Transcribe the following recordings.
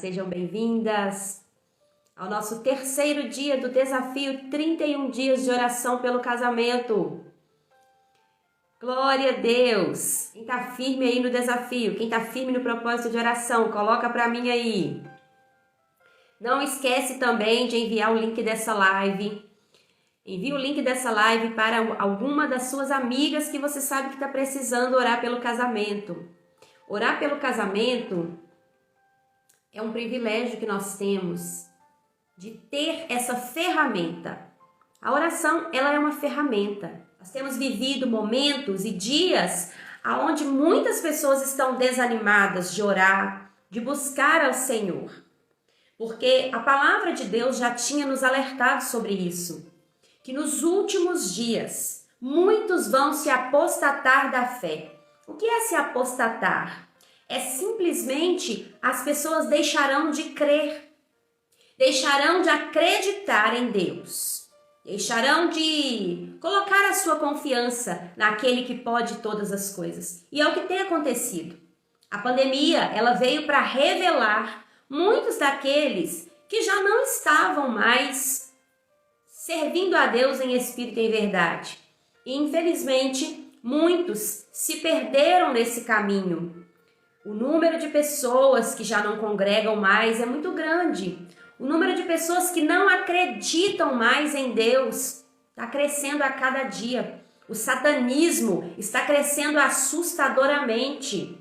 Sejam bem-vindas ao nosso terceiro dia do desafio 31 dias de oração pelo casamento. Glória a Deus! Quem tá firme aí no desafio, quem tá firme no propósito de oração, coloca para mim aí. Não esquece também de enviar o link dessa live. Envie o link dessa live para alguma das suas amigas que você sabe que está precisando orar pelo casamento. Orar pelo casamento é um privilégio que nós temos de ter essa ferramenta. A oração, ela é uma ferramenta. Nós temos vivido momentos e dias onde muitas pessoas estão desanimadas de orar, de buscar ao Senhor. Porque a palavra de Deus já tinha nos alertado sobre isso. Que nos últimos dias, muitos vão se apostatar da fé. O que é se apostatar? É simplesmente as pessoas deixarão de crer, deixarão de acreditar em Deus, deixarão de colocar a sua confiança naquele que pode todas as coisas. E é o que tem acontecido. A pandemia, ela veio para revelar muitos daqueles que já não estavam mais servindo a Deus em espírito e em verdade. E infelizmente, muitos se perderam nesse caminho. O número de pessoas que já não congregam mais é muito grande. O número de pessoas que não acreditam mais em Deus está crescendo a cada dia. O satanismo está crescendo assustadoramente.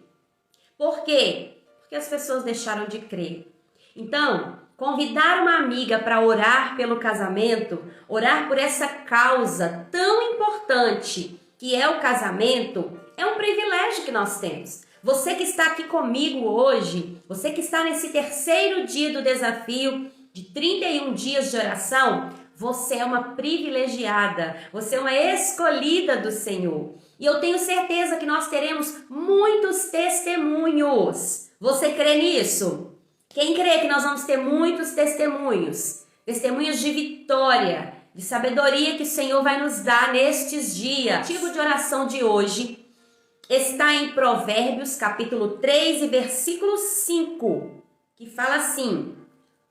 Por quê? Porque as pessoas deixaram de crer. Então, convidar uma amiga para orar pelo casamento, orar por essa causa tão importante que é o casamento, é um privilégio que nós temos. Você que está aqui comigo hoje, você que está nesse terceiro dia do desafio de 31 dias de oração, você é uma privilegiada, você é uma escolhida do Senhor. E eu tenho certeza que nós teremos muitos testemunhos. Você crê nisso? Quem crê que nós vamos ter muitos testemunhos? Testemunhos de vitória, de sabedoria que o Senhor vai nos dar nestes dias. O motivo de oração de hoje está em Provérbios, capítulo 3 e versículo 5, que fala assim: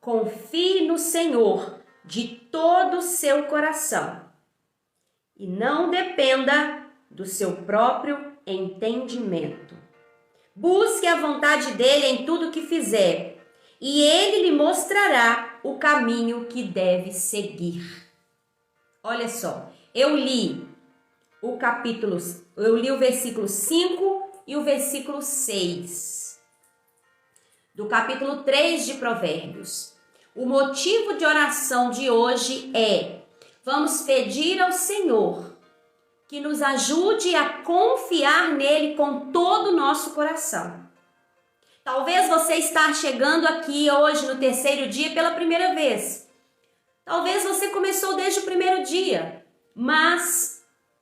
confie no Senhor de todo o seu coração e não dependa do seu próprio entendimento. Busque a vontade dele em tudo que fizer e ele lhe mostrará o caminho que deve seguir. Olha só, eu li o versículo 5 e o versículo 6 do capítulo 3 de Provérbios. O motivo de oração de hoje é: vamos pedir ao Senhor que nos ajude a confiar nele com todo o nosso coração. Talvez você está chegando aqui hoje no terceiro dia pela primeira vez. Talvez você começou desde o primeiro dia, mas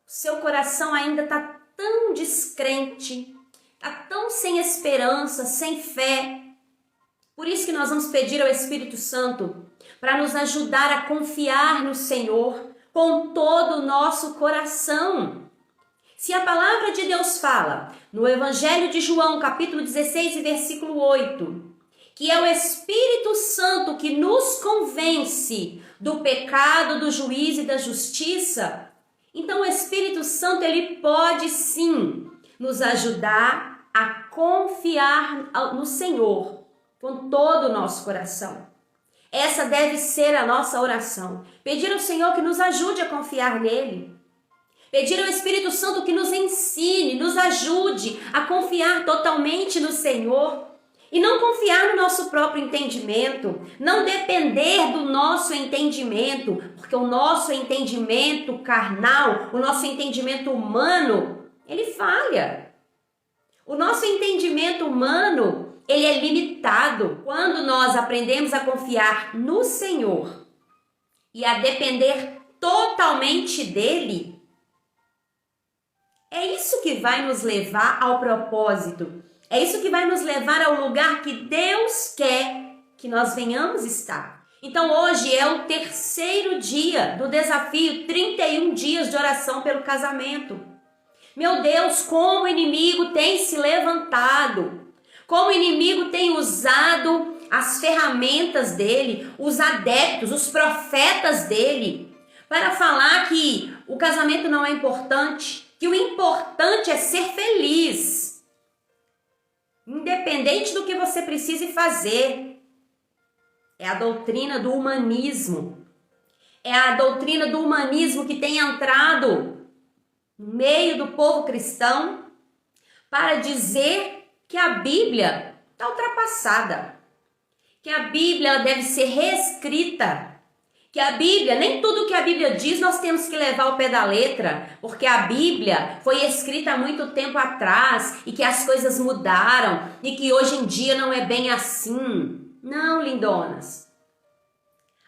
seu coração ainda está tão descrente, está tão sem esperança, sem fé. Por isso que nós vamos pedir ao Espírito Santo para nos ajudar a confiar no Senhor com todo o nosso coração. Se a palavra de Deus fala no Evangelho de João, capítulo 16 e versículo 8, que é o Espírito Santo que nos convence do pecado, do juízo e da justiça, então o Espírito Santo, ele pode sim nos ajudar a confiar no Senhor com todo o nosso coração. Essa deve ser a nossa oração. Pedir ao Senhor que nos ajude a confiar nele. Pedir ao Espírito Santo que nos ensine, nos ajude a confiar totalmente no Senhor. E não confiar no nosso próprio entendimento, não depender do nosso entendimento, porque o nosso entendimento carnal, o nosso entendimento humano, ele falha. O nosso entendimento humano, ele é limitado. Quando nós aprendemos a confiar no Senhor e a depender totalmente dele, é isso que vai nos levar ao propósito. É isso que vai nos levar ao lugar que Deus quer que nós venhamos estar. Então hoje é o terceiro dia do desafio 31 dias de oração pelo casamento. Meu Deus, como o inimigo tem se levantado, como o inimigo tem usado as ferramentas dele, os adeptos, os profetas dele, para falar que o casamento não é importante, que o importante é ser feliz, independente do que você precise fazer. É a doutrina do humanismo. É a doutrina do humanismo que tem entrado no meio do povo cristão para dizer que a Bíblia está ultrapassada, que a Bíblia deve ser reescrita, que a Bíblia, nem tudo que a Bíblia diz nós temos que levar ao pé da letra, porque a Bíblia foi escrita há muito tempo atrás e que as coisas mudaram e que hoje em dia não é bem assim. Não, lindonas.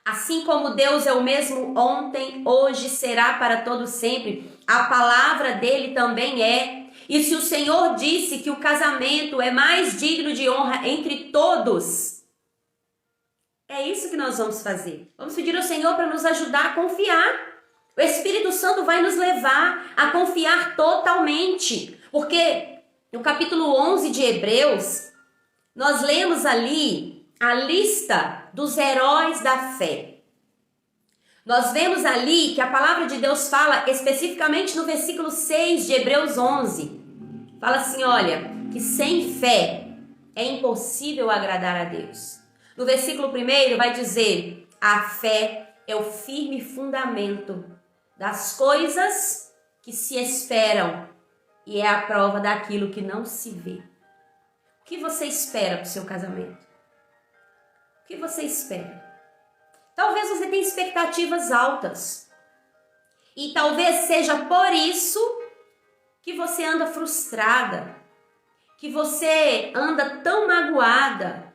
Assim como Deus é o mesmo ontem, hoje, será para todo sempre, a palavra dele também é. E se o Senhor disse que o casamento é mais digno de honra entre todos, é isso que nós vamos fazer. Vamos pedir ao Senhor para nos ajudar a confiar. O Espírito Santo vai nos levar a confiar totalmente. Porque no capítulo 11 de Hebreus, nós lemos ali a lista dos heróis da fé. Nós vemos ali que a palavra de Deus fala especificamente no versículo 6 de Hebreus 11. Fala assim, olha, que sem fé é impossível agradar a Deus. No versículo 1 vai dizer, a fé é o firme fundamento das coisas que se esperam e é a prova daquilo que não se vê. O que você espera para o seu casamento? O que você espera? Talvez você tenha expectativas altas. E talvez seja por isso que você anda frustrada, que você anda tão magoada,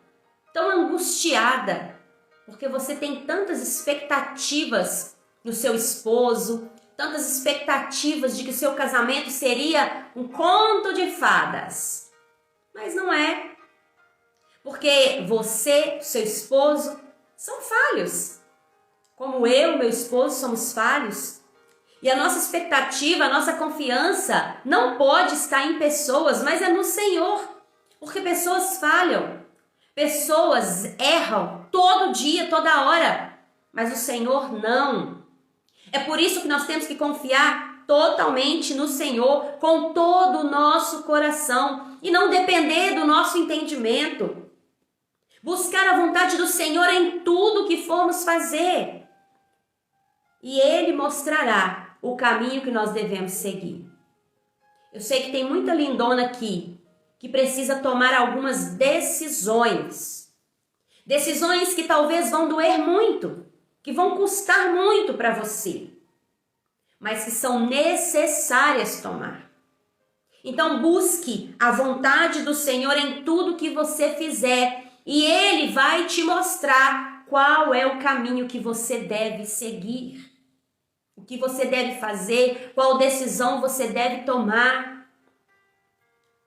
tão angustiada, porque você tem tantas expectativas no seu esposo, tantas expectativas de que o seu casamento seria um conto de fadas. Mas não é. Porque você, seu esposo, são falhos. Como eu e meu esposo somos falhos. E a nossa expectativa, a nossa confiança não pode estar em pessoas, mas é no Senhor. Porque pessoas falham. Pessoas erram todo dia, toda hora, mas o Senhor não. É por isso que nós temos que confiar totalmente no Senhor, com todo o nosso coração, e não depender do nosso entendimento. Buscar a vontade do Senhor em tudo que formos fazer. E Ele mostrará o caminho que nós devemos seguir. Eu sei que tem muita lindona aqui, que precisa tomar algumas decisões. Decisões que talvez vão doer muito, que vão custar muito para você, mas que são necessárias tomar. Então busque a vontade do Senhor em tudo que você fizer e Ele vai te mostrar qual é o caminho que você deve seguir, o que você deve fazer, qual decisão você deve tomar.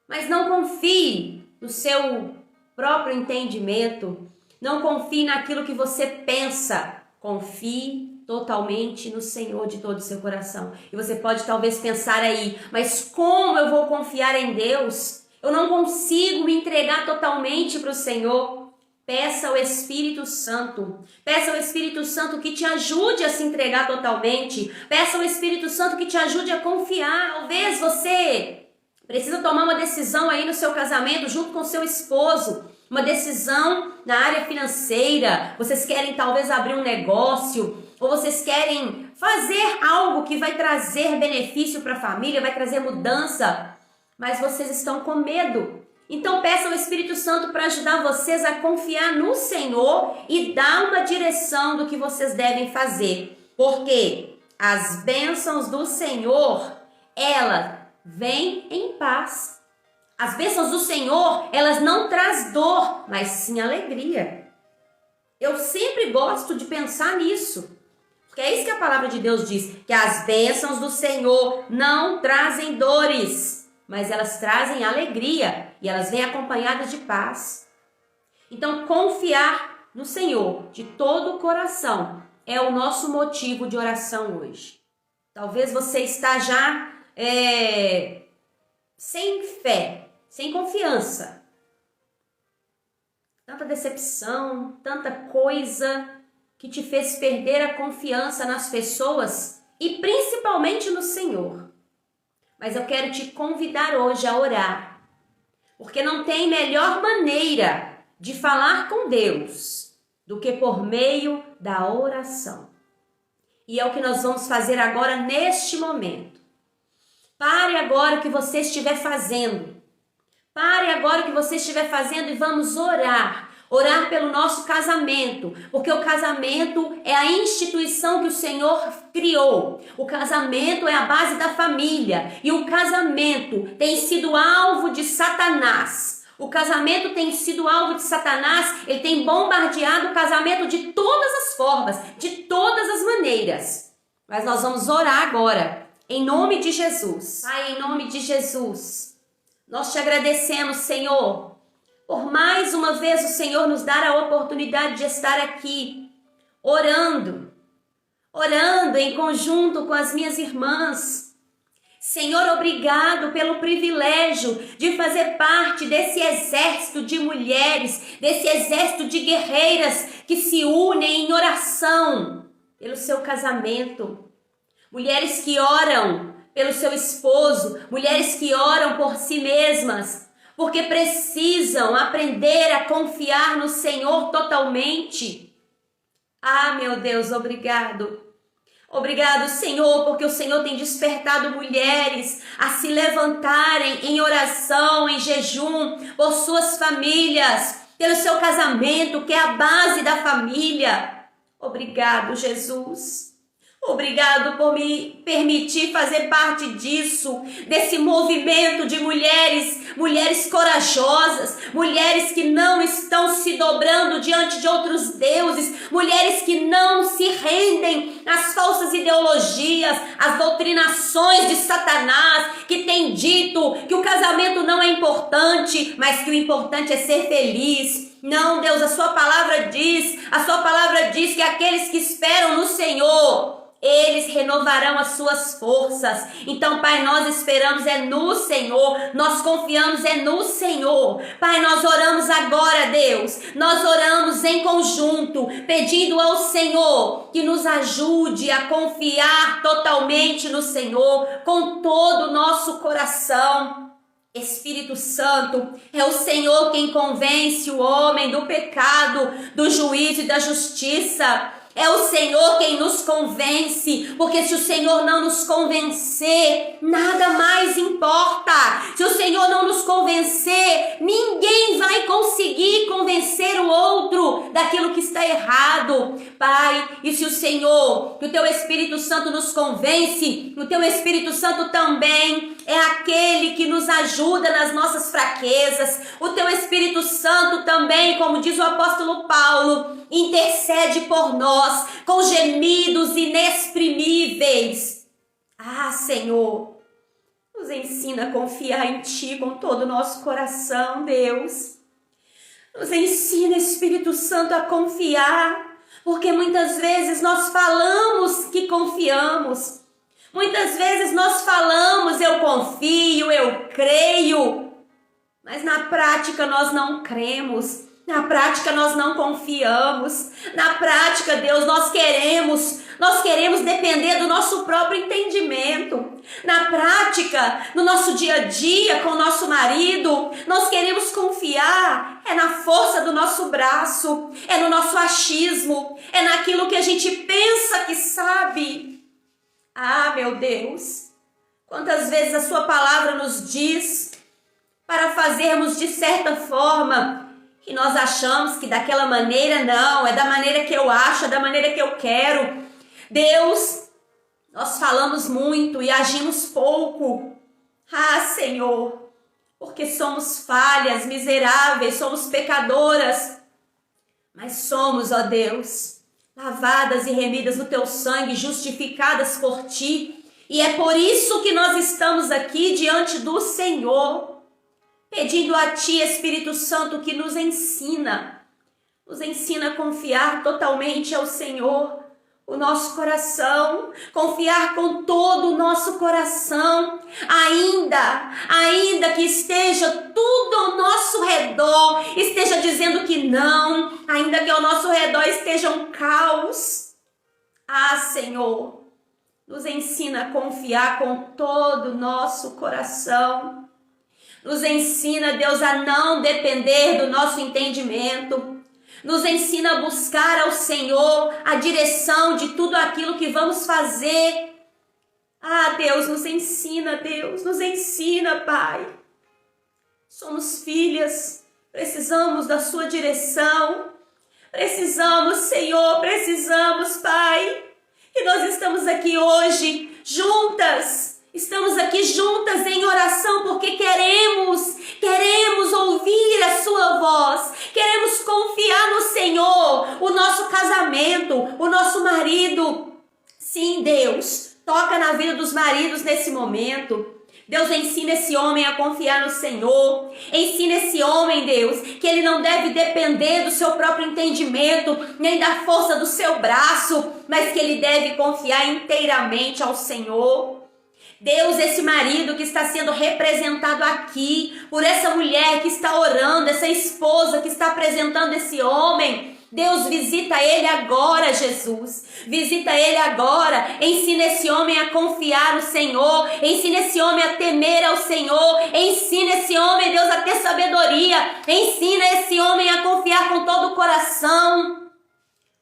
Mas não confie no seu próprio entendimento, não confie naquilo que você pensa, confie totalmente no Senhor de todo o seu coração. E você pode talvez pensar aí, mas como eu vou confiar em Deus? Eu não consigo me entregar totalmente para o Senhor. Peça ao Espírito Santo. Peça ao Espírito Santo que te ajude a se entregar totalmente. Peça ao Espírito Santo que te ajude a confiar. Talvez você precisa tomar uma decisão aí no seu casamento junto com o seu esposo. Uma decisão na área financeira. Vocês querem talvez abrir um negócio. Ou vocês querem fazer algo que vai trazer benefício para a família, vai trazer mudança. Mas vocês estão com medo. Então peçam ao Espírito Santo para ajudar vocês a confiar no Senhor e dar uma direção do que vocês devem fazer. Porque as bênçãos do Senhor, elas vêm em paz. As bênçãos do Senhor, elas não trazem dor, mas sim alegria. Eu sempre gosto de pensar nisso. Porque é isso que a palavra de Deus diz, que as bênçãos do Senhor não trazem dores, mas elas trazem alegria e elas vêm acompanhadas de paz. Então, confiar no Senhor de todo o coração é o nosso motivo de oração hoje. Talvez você está já sem fé, sem confiança. tanta decepção, tanta coisa que te fez perder a confiança nas pessoas e principalmente no Senhor. Mas eu quero te convidar hoje a orar, porque não tem melhor maneira de falar com Deus do que por meio da oração. E é o que nós vamos fazer agora neste momento. Pare agora o que você estiver fazendo. Pare agora o que você estiver fazendo e vamos orar. Orar pelo nosso casamento, porque o casamento é a instituição que o Senhor criou. O casamento é a base da família e o casamento tem sido alvo de Satanás. O casamento tem sido alvo de Satanás, ele tem bombardeado o casamento de todas as formas, de todas as maneiras. Mas nós vamos orar agora, em nome de Jesus. Pai, em nome de Jesus, nós te agradecemos, Senhor, por mais uma vez o Senhor nos dar a oportunidade de estar aqui, orando em conjunto com as minhas irmãs. Senhor, obrigado pelo privilégio de fazer parte desse exército de mulheres, desse exército de guerreiras que se unem em oração pelo seu casamento. Mulheres que oram pelo seu esposo, mulheres que oram por si mesmas, porque precisam aprender a confiar no Senhor totalmente. Ah, meu Deus, obrigado. Obrigado, Senhor, porque o Senhor tem despertado mulheres a se levantarem em oração, em jejum, por suas famílias, pelo seu casamento, que é a base da família. Obrigado, Jesus. Obrigado por me permitir fazer parte disso, desse movimento de mulheres corajosas, mulheres que não estão se dobrando diante de outros deuses, mulheres que não se rendem às falsas ideologias, às doutrinações de Satanás, que tem dito que o casamento não é importante, mas que o importante é ser feliz. Não, Deus, a sua palavra diz que aqueles que esperam no Senhor, eles renovarão as suas forças. Então, Pai, nós esperamos no Senhor, nós confiamos no Senhor. Pai, nós oramos agora, Deus, nós oramos em conjunto, pedindo ao Senhor que nos ajude a confiar totalmente no Senhor, com todo o nosso coração. Espírito Santo, é o Senhor quem convence o homem do pecado, do juízo e da justiça. É o Senhor quem nos convence, porque se o Senhor não nos convencer, nada mais importa. Se o Senhor não nos convencer, ninguém vai conseguir convencer o outro daquilo que está errado. Pai, e se o Senhor, que o Teu Espírito Santo nos convence, o Teu Espírito Santo também é aquele que nos ajuda nas nossas fraquezas. O Teu Espírito Santo também, como diz o apóstolo Paulo, intercede por nós com gemidos inexprimíveis. Ah, Senhor, nos ensina a confiar em Ti com todo o nosso coração, Deus. Nos ensina, Espírito Santo, a confiar, porque muitas vezes nós falamos que confiamos. Muitas vezes nós falamos, eu confio, eu creio, mas na prática nós não cremos. Na prática nós não confiamos. Na prática, Deus, nós queremos depender do nosso próprio entendimento. Na prática, no nosso dia a dia com o nosso marido, nós queremos confiar na força do nosso braço, no nosso achismo, naquilo que a gente pensa que sabe. Ah, meu Deus, quantas vezes a sua palavra nos diz para fazermos de certa forma, que nós achamos que daquela maneira não, é da maneira que eu acho, é da maneira que eu quero. Deus, nós falamos muito e agimos pouco. Ah, Senhor, porque somos falhas, miseráveis, somos pecadoras. Mas somos, ó Deus, lavadas e remidas no Teu sangue, justificadas por Ti. E é por isso que nós estamos aqui diante do Senhor, pedindo a Ti, Espírito Santo, que nos ensina a confiar totalmente ao Senhor, o nosso coração, confiar com todo o nosso coração, ainda que esteja tudo ao nosso redor, esteja dizendo que não, ainda que ao nosso redor esteja um caos. Senhor, nos ensina a confiar com todo o nosso coração. Nos ensina, Deus, a não depender do nosso entendimento. Nos ensina a buscar ao Senhor a direção de tudo aquilo que vamos fazer. Deus, nos ensina, Pai. Somos filhas, precisamos da sua direção. Precisamos, Senhor, Pai. E nós estamos aqui hoje juntas. Estamos aqui juntas em oração porque queremos ouvir a sua voz, queremos confiar no Senhor, o nosso casamento, o nosso marido. Sim, Deus, toca na vida dos maridos nesse momento. Deus, ensina esse homem a confiar no Senhor. Ensina esse homem, Deus, que ele não deve depender do seu próprio entendimento, nem da força do seu braço, mas que ele deve confiar inteiramente ao Senhor. Deus, esse marido que está sendo representado aqui por essa mulher que está orando, essa esposa que está apresentando esse homem, Deus, visita ele agora, Jesus. Visita ele agora. Ensina esse homem a confiar no Senhor. Ensina esse homem a temer ao Senhor. Ensina esse homem, Deus, a ter sabedoria. Ensina esse homem a confiar com todo o coração.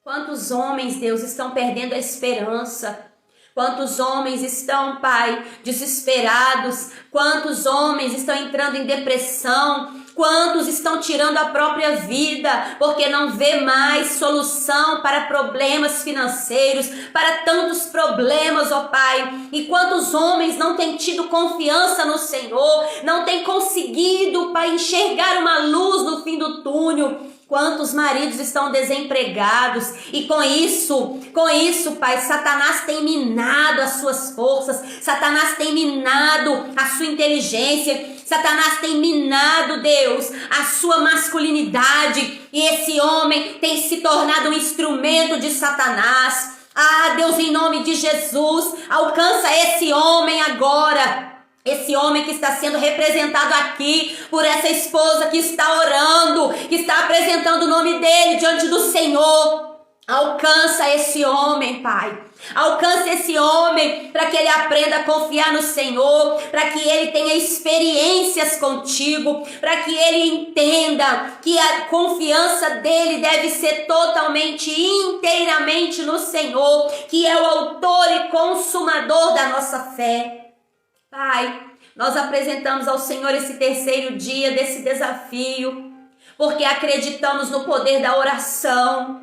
Quantos homens, Deus, estão perdendo a esperança? Quantos homens estão, Pai, desesperados? Quantos homens estão entrando em depressão? Quantos estão tirando a própria vida porque não vê mais solução para problemas financeiros, para tantos problemas, ó Pai? E quantos homens não têm tido confiança no Senhor, não têm conseguido, Pai, enxergar uma luz no fim do túnel? Quantos maridos estão desempregados e com isso, Pai, Satanás tem minado as suas forças, Satanás tem minado a sua inteligência, Satanás tem minado, Deus, a sua masculinidade e esse homem tem se tornado um instrumento de Satanás. Deus, em nome de Jesus, alcança esse homem agora. Esse homem que está sendo representado aqui por essa esposa que está orando, que está apresentando o nome dele diante do Senhor. Alcança esse homem, Pai. Alcança esse homem para que ele aprenda a confiar no Senhor, para que ele tenha experiências contigo, para que ele entenda que a confiança dele deve ser totalmente, inteiramente no Senhor, que é o autor e consumador da nossa fé. Pai, nós apresentamos ao Senhor esse terceiro dia desse desafio, porque acreditamos no poder da oração.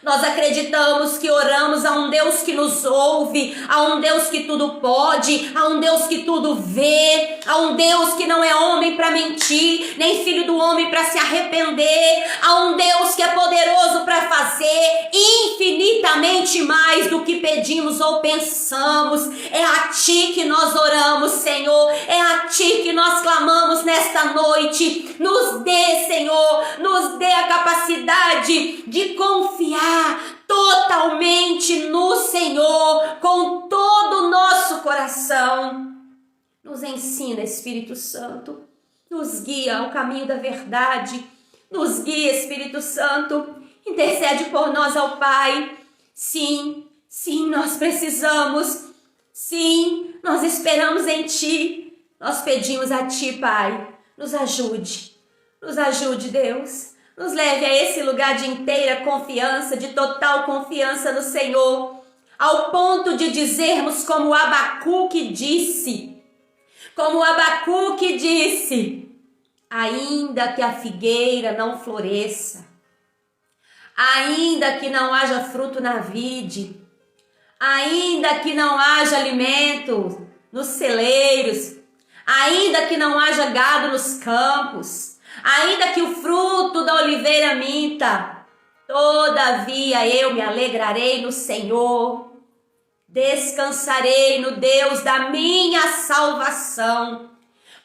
Nós acreditamos que oramos a um Deus que nos ouve, a um Deus que tudo pode, a um Deus que tudo vê, a um Deus que não é homem para mentir, nem filho do homem para se arrepender, a um Deus que é poderoso para fazer infinitamente mais do que pedimos ou pensamos. É a Ti que nós oramos, Senhor, é a Ti que nós clamamos nesta noite. Nos dê, Senhor, nos dê a capacidade de confiar totalmente no Senhor, com todo o nosso coração. Nos ensina, Espírito Santo, nos guia ao caminho da verdade, nos guia, Espírito Santo, intercede por nós ao Pai. Sim, nós precisamos, sim, nós esperamos em Ti, nós pedimos a Ti, Pai, nos ajude, Deus. Nos leve a esse lugar de inteira confiança, de total confiança no Senhor, ao ponto de dizermos como Abacuque disse, ainda que a figueira não floresça, ainda que não haja fruto na vide, ainda que não haja alimento nos celeiros, ainda que não haja gado nos campos, ainda que o fruto da oliveira minta, todavia eu me alegrarei no Senhor, descansarei no Deus da minha salvação,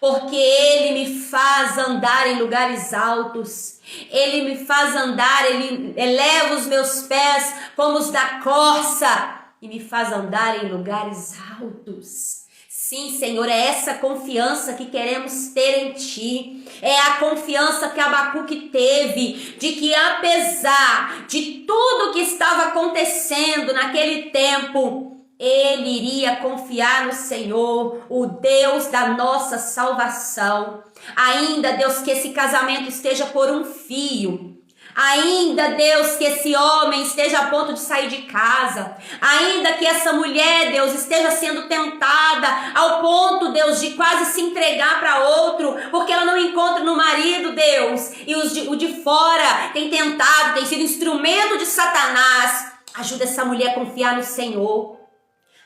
porque Ele me faz andar em lugares altos, Ele me faz andar, Ele eleva os meus pés como os da corça e me faz andar em lugares altos. Sim, Senhor, é essa confiança que queremos ter em Ti. É a confiança que Abacuque teve, de que apesar de tudo que estava acontecendo naquele tempo, ele iria confiar no Senhor, o Deus da nossa salvação. Ainda, Deus, que esse casamento esteja por um fio. Ainda, Deus, que esse homem esteja a ponto de sair de casa. Ainda que essa mulher, Deus, esteja sendo tentada ao ponto, Deus, de quase se entregar para outro, porque ela não encontra no marido, Deus. E o de fora tem tentado, tem sido instrumento de Satanás. Ajuda essa mulher a confiar no Senhor.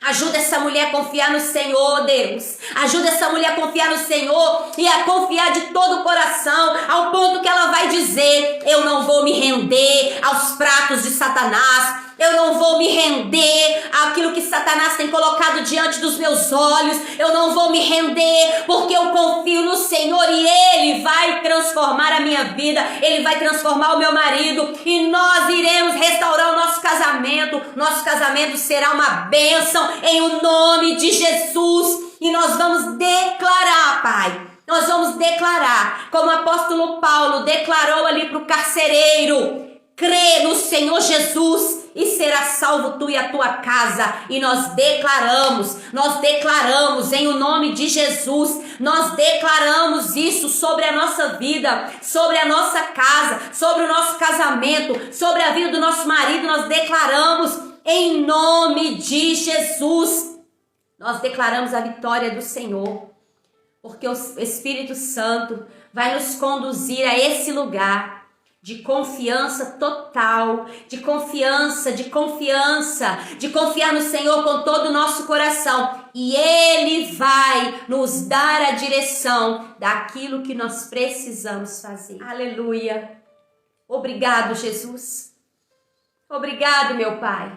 Ajuda essa mulher a confiar no Senhor, Deus. Ajuda essa mulher a confiar no Senhor e a confiar de todo o coração, ao ponto que ela vai dizer: eu não vou me render aos pratos de Satanás. Eu não vou me render àquilo que Satanás tem colocado diante dos meus olhos. Eu não vou me render, porque eu confio no Senhor e Ele vai transformar a minha vida. Ele vai transformar o meu marido e nós iremos restaurar o nosso casamento. Nosso casamento será uma bênção em o nome de Jesus. E nós vamos declarar, Pai. Nós vamos declarar, como o apóstolo Paulo declarou ali para o carcereiro: crê no Senhor Jesus e será salvo tu e a tua casa. E nós declaramos em o nome de Jesus, nós declaramos isso sobre a nossa vida, sobre a nossa casa, sobre o nosso casamento, sobre a vida do nosso marido. Nós declaramos em nome de Jesus. Nós declaramos a vitória do Senhor, porque o Espírito Santo vai nos conduzir a esse lugar de confiança total, de confiar no Senhor com todo o nosso coração. E Ele vai nos dar a direção daquilo que nós precisamos fazer. Aleluia! Obrigado, Jesus. Obrigado, meu Pai.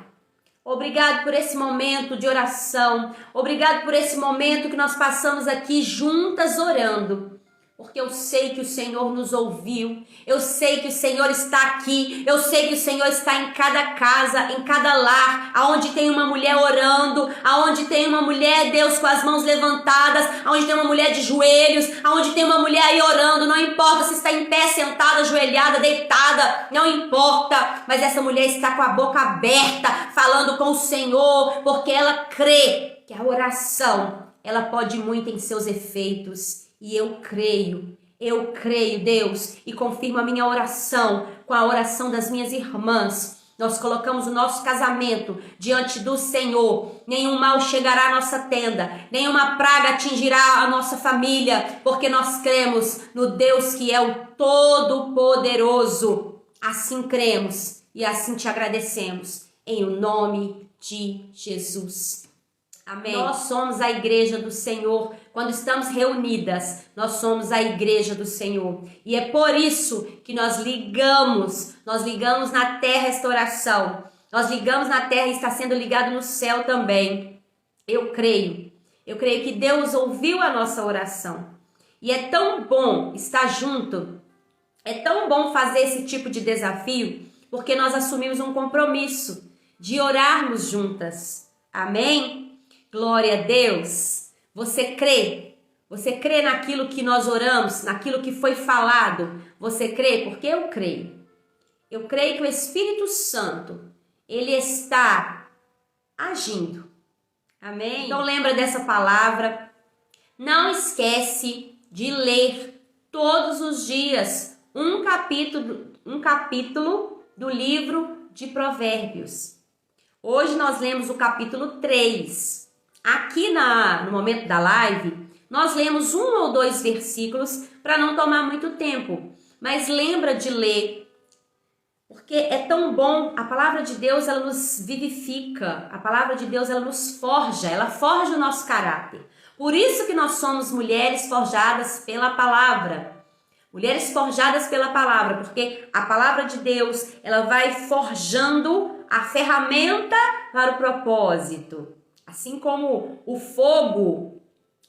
Obrigado por esse momento de oração. Obrigado por esse momento que nós passamos aqui juntas orando. Porque eu sei que o Senhor nos ouviu, eu sei que o Senhor está aqui, eu sei que o Senhor está em cada casa, em cada lar, aonde tem uma mulher orando, aonde tem uma mulher, Deus, com as mãos levantadas, aonde tem uma mulher de joelhos, aonde tem uma mulher aí orando. Não importa se está em pé, sentada, ajoelhada, deitada, não importa, mas essa mulher está com a boca aberta, falando com o Senhor, porque ela crê que a oração, ela pode muito em seus efeitos. E eu creio, Deus, e confirmo a minha oração com a oração das minhas irmãs. Nós colocamos o nosso casamento diante do Senhor. Nenhum mal chegará à nossa tenda, nenhuma praga atingirá a nossa família, porque nós cremos no Deus que é o Todo-Poderoso. Assim cremos e assim te agradecemos, em o nome de Jesus. Amém. Nós somos a igreja do Senhor. Quando estamos reunidas, nós somos a igreja do Senhor. E é por isso que nós ligamos na terra restauração. Nós ligamos na terra e está sendo ligado no céu também. Eu creio que Deus ouviu a nossa oração. E é tão bom estar junto, é tão bom fazer esse tipo de desafio, porque nós assumimos um compromisso de orarmos juntas. Amém? Glória a Deus. Você crê? Você crê naquilo que nós oramos, naquilo que foi falado? Você crê? Porque eu creio. Eu creio que o Espírito Santo, ele está agindo. Amém? Então lembra dessa palavra. Não esquece de ler todos os dias um capítulo do livro de Provérbios. Hoje nós lemos o capítulo 3. Aqui no momento da live, nós lemos 1 ou 2 versículos para não tomar muito tempo. Mas lembra de ler, porque é tão bom. A palavra de Deus, ela nos vivifica. A palavra de Deus, ela nos forja. Ela forja o nosso caráter. Por isso que nós somos mulheres forjadas pela palavra. Mulheres forjadas pela palavra, porque a palavra de Deus, ela vai forjando a ferramenta para o propósito. Assim como o fogo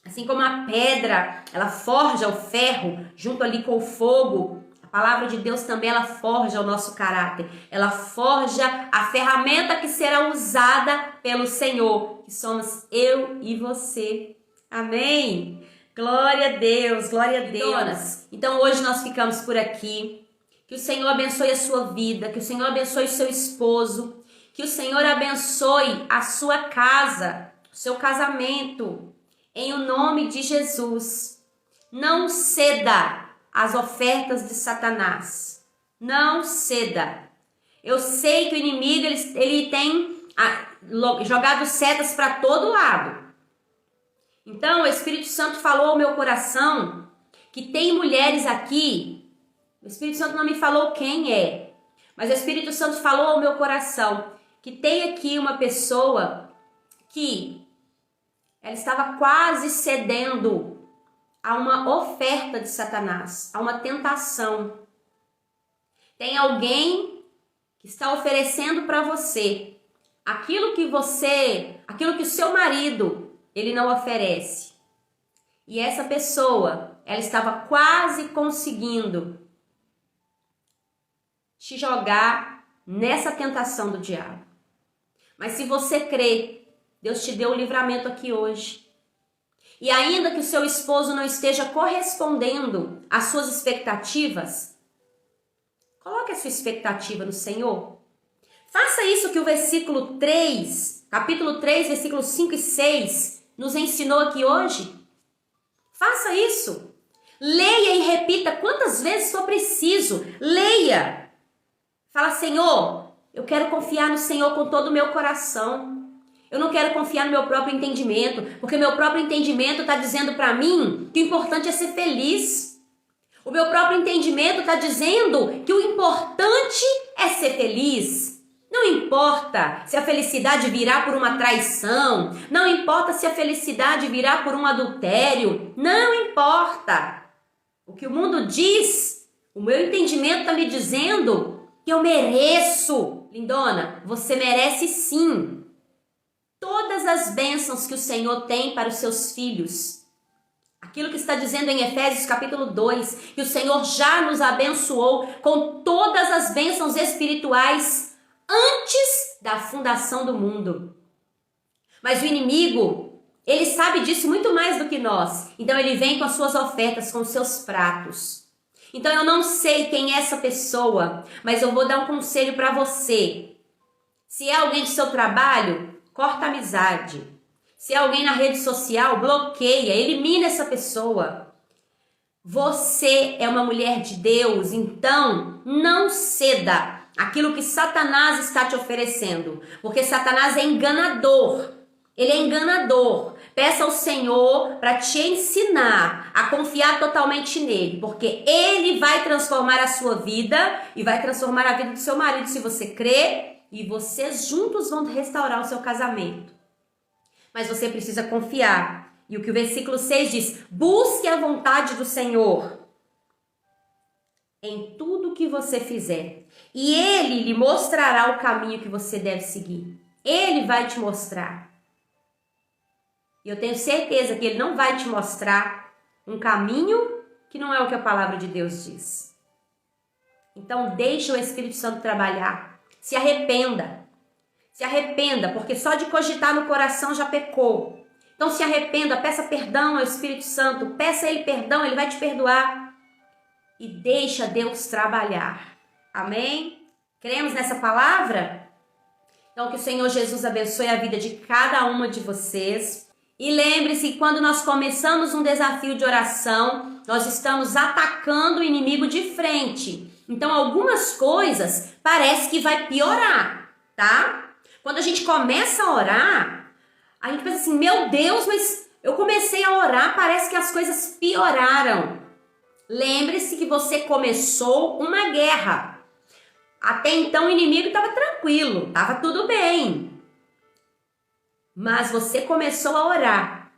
Assim como a pedra, ela forja o ferro junto ali com o fogo, a palavra de Deus também, ela forja o nosso caráter. Ela forja a ferramenta que será usada pelo Senhor, que somos eu e você. Amém? Glória a Deus, glória a Deus. Então hoje nós ficamos por aqui. Que o Senhor abençoe a sua vida, que o Senhor abençoe o seu esposo, que o Senhor abençoe a sua casa, o seu casamento. Em o nome de Jesus, não ceda às ofertas de Satanás. Não ceda. Eu sei que o inimigo ele tem jogado setas para todo lado. Então o Espírito Santo falou ao meu coração que tem mulheres aqui. O Espírito Santo não me falou quem é, mas o Espírito Santo falou ao meu coração que tem aqui uma pessoa que ela estava quase cedendo a uma oferta de Satanás, a uma tentação. Tem alguém que está oferecendo para você aquilo que o seu marido, ele não oferece. E essa pessoa, ela estava quase conseguindo te jogar nessa tentação do diabo. Mas se você crê, Deus te deu o livramento aqui hoje. E ainda que o seu esposo não esteja correspondendo às suas expectativas, coloque a sua expectativa no Senhor. Faça isso que o versículo 3, capítulo 3, versículos 5 e 6, nos ensinou aqui hoje. Faça isso. Leia e repita quantas vezes for preciso. Leia. Fala, Senhor, eu quero confiar no Senhor com todo o meu coração. Eu não quero confiar no meu próprio entendimento, porque meu próprio entendimento está dizendo para mim que o importante é ser feliz. O meu próprio entendimento está dizendo que o importante é ser feliz. Não importa se a felicidade virá por uma traição, não importa se a felicidade virá por um adultério, não importa. O que o mundo diz, o meu entendimento está me dizendo que eu mereço. Lindona, você merece sim. Todas as bênçãos que o Senhor tem para os seus filhos. Aquilo que está dizendo em Efésios capítulo 2, que o Senhor já nos abençoou com todas as bênçãos espirituais antes da fundação do mundo. Mas o inimigo, ele sabe disso muito mais do que nós. Então ele vem com as suas ofertas, com os seus pratos. Então eu não sei quem é essa pessoa, mas eu vou dar um conselho para você. Se é alguém do seu trabalho, corta a amizade. Se é alguém na rede social, bloqueia, elimina essa pessoa. Você é uma mulher de Deus, então não ceda aquilo que Satanás está te oferecendo, porque Satanás é enganador. Ele é enganador. Peça ao Senhor para te ensinar a confiar totalmente nele, porque ele vai transformar a sua vida e vai transformar a vida do seu marido, se você crê. E vocês juntos vão restaurar o seu casamento. Mas você precisa confiar. E o que o versículo 6 diz: busque a vontade do Senhor em tudo que você fizer. E Ele lhe mostrará o caminho que você deve seguir. Ele vai te mostrar. E eu tenho certeza que Ele não vai te mostrar um caminho que não é o que a palavra de Deus diz. Então deixe o Espírito Santo trabalhar. Se arrependa. Se arrependa, porque só de cogitar no coração já pecou. Então se arrependa, peça perdão ao Espírito Santo, peça a Ele perdão, Ele vai te perdoar. E deixa Deus trabalhar. Amém? Cremos nessa palavra? Então que o Senhor Jesus abençoe a vida de cada uma de vocês. E lembre-se que quando nós começamos um desafio de oração, nós estamos atacando o inimigo de frente. Então algumas coisas parece que vai piorar, tá? Quando a gente começa a orar, a gente pensa assim, meu Deus, mas eu comecei a orar, parece que as coisas pioraram. Lembre-se que você começou uma guerra. Até então o inimigo estava tranquilo, estava tudo bem. Mas você começou a orar.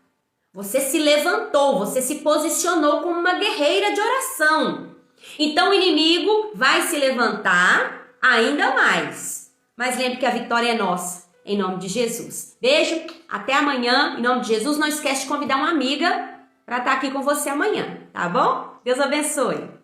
Você se levantou, você se posicionou como uma guerreira de oração. Então o inimigo vai se levantar ainda mais. Mas lembre que a vitória é nossa. em nome de Jesus. Beijo, até amanhã, em nome de Jesus. Não esquece de convidar uma amiga para estar aqui com você amanhã, tá bom? Deus abençoe.